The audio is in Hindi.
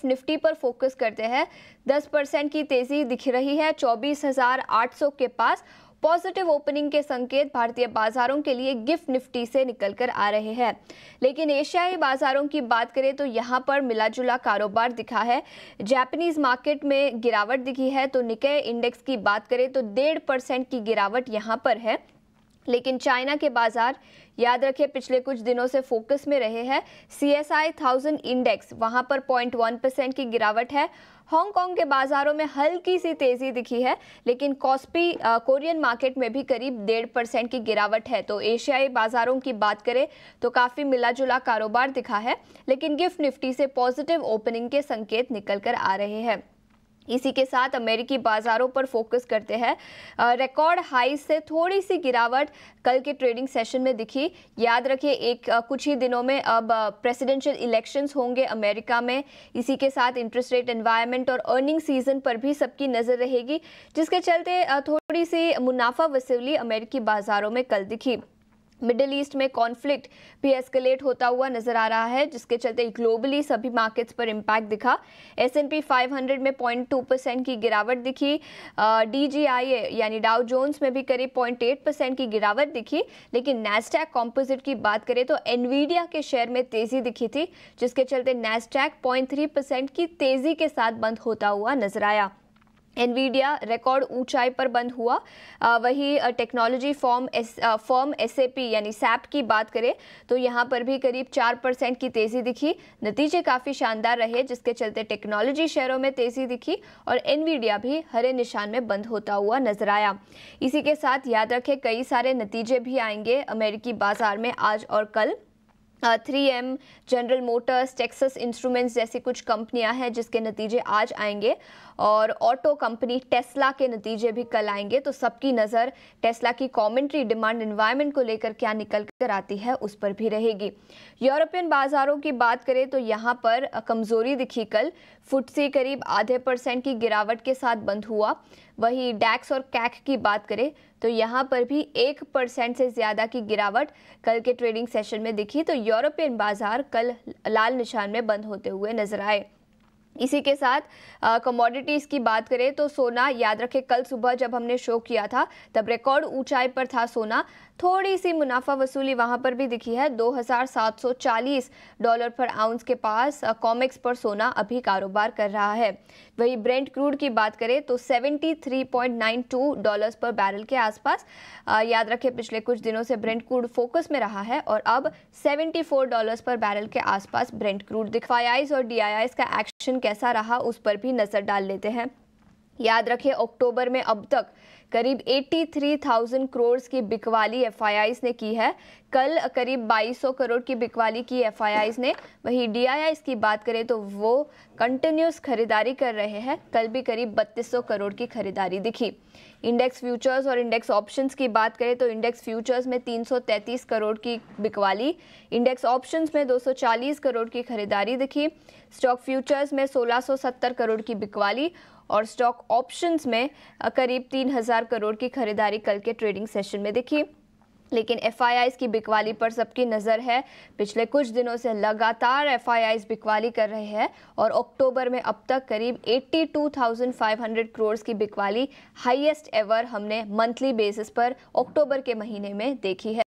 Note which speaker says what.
Speaker 1: निफ्टी पर फोकस करते हैं। 10% की तेजी दिख रही है 24,800 के पास। पॉजिटिव ओपनिंग के संकेत भारतीय बाजारों के लिए गिफ्ट निफ्टी से निकलकर आ रहे हैं। लेकिन एशियाई बाजारों की बात करें तो यहां पर मिला जुला कारोबार दिखा है। जापानीज मार्केट में गिरावट दिखी है, तो निक्केई इंडेक्स की बात करें तो 1.5% की गिरावट यहां पर है। लेकिन चाइना के बाजार याद रखें पिछले कुछ दिनों से फोकस में रहे हैं। CSI 1000 इंडेक्स वहां पर 0.1% की गिरावट है। हांगकांग के बाजारों में हल्की सी तेजी दिखी है, लेकिन कॉस्पी कोरियन मार्केट में भी करीब 1.5% की गिरावट है। तो एशियाई बाजारों की बात करें तो काफी मिला जुला कारोबार दिखा है, लेकिन गिफ्ट निफ्टी से पॉजिटिव ओपनिंग के संकेत निकल कर आ रहे हैं। इसी के साथ अमेरिकी बाजारों पर फोकस करते हैं। रिकॉर्ड हाई से थोड़ी सी गिरावट कल के ट्रेडिंग सेशन में दिखी। याद रखिए कुछ ही दिनों में अब प्रेसिडेंशियल इलेक्शंस होंगे अमेरिका में। इसी के साथ इंटरेस्ट रेट एनवायरनमेंट और अर्निंग सीजन पर भी सबकी नजर रहेगी, जिसके चलते थोड़ी सी मुनाफा वसूली अमेरिकी बाजारों में कल दिखी। मिडिल ईस्ट में कॉन्फ्लिक्ट भी एस्केलेट होता हुआ नजर आ रहा है, जिसके चलते ग्लोबली सभी मार्केट्स पर इम्पैक्ट दिखा। S&P 500 में 0.2% की गिरावट दिखी। DJIA यानी डाउ जोन्स में भी करीब 0.8% की गिरावट दिखी। लेकिन नैस्डैक कॉम्पोजिट की बात करें तो एनवीडिया के शेयर में तेजी दिखी थी, जिसके चलते नैस्डैक 0.3% की तेजी के साथ बंद होता हुआ नजर आया। एनवीडिया रिकॉर्ड ऊंचाई पर बंद हुआ। वही टेक्नोलॉजी फर्म SAP यानी SAP की बात करें तो यहां पर भी करीब 4% की तेजी दिखी। नतीजे काफी शानदार रहे, जिसके चलते टेक्नोलॉजी शेयरों में तेजी दिखी और एनवीडिया भी हरे निशान में बंद होता हुआ नजर आया। इसी के साथ याद रखें कई सारे नतीजे भी आएंगे अमेरिकी बाजार में आज और कल। 3M, general Motors, Texas instruments जैसी कुछ कंपनियां हैं जिसके नतीजे आज आएंगे, और ऑटो कंपनी टेस्ला के नतीजे भी कल आएंगे। तो सबकी नज़र टेस्ला की कमेंट्री डिमांड एनवायरनमेंट को लेकर क्या निकल कर आती है उस पर भी रहेगी। यूरोपियन बाजारों की बात करें तो यहाँ पर कमजोरी दिखी कल। FTSE करीब 0.5% की गिरावट के साथ बंद हुआ। वही डैक्स और कैक की बात करें तो यहाँ पर भी 1% से ज्यादा की गिरावट कल के ट्रेडिंग सेशन में दिखी। तो यूरोपियन बाजार कल लाल निशान में बंद होते हुए नजर आए। इसी के साथ कमोडिटीज़ की बात करें तो सोना, याद रखें कल सुबह जब हमने शो किया था तब रिकॉर्ड ऊंचाई पर था सोना। थोड़ी सी मुनाफा वसूली वहां पर भी दिखी है। $2,740 पर आउंस के पास कॉमेक्स पर सोना अभी कारोबार कर रहा है। वही ब्रेंट क्रूड की बात करें तो $73.92 पर बैरल के आसपास। याद रखें पिछले कुछ दिनों से ब्रेंट क्रूड फोकस में रहा है और अब $74 पर बैरल के आसपास ब्रेंट क्रूड FIIs और DIIs का एक्शन कैसा रहा उस पर भी नजर डाल लेते हैं। याद रखें अक्टूबर में अब तक करीब 83,000 करोड़ की बिकवाली FIIs ने की है। कल करीब 2200 करोड़ की बिकवाली की FIIs ने। वही DIIs की बात करें तो वो कंटिन्यूस खरीदारी कर रहे हैं। कल भी करीब 3200 करोड़ की खरीदारी दिखी। इंडेक्स फ्यूचर्स और इंडेक्स ऑप्शंस की बात करें तो इंडेक्स फ्यूचर्स में 333 करोड़ की बिकवाली, इंडेक्स ऑप्शंस में 240 करोड़ की खरीदारी दिखी। स्टॉक फ्यूचर्स में 1670 करोड़ की बिकवाली और स्टॉक ऑप्शंस में करीब 3000 करोड़ की खरीदारी कल के ट्रेडिंग सेशन में दिखी। लेकिन FIIs की बिकवाली पर सबकी नज़र है। पिछले कुछ दिनों से लगातार FIIs बिकवाली कर रहे हैं और अक्टूबर में अब तक करीब 82,500 करोड़ की बिकवाली हाईएस्ट एवर हमने मंथली बेसिस पर अक्टूबर के महीने में देखी है।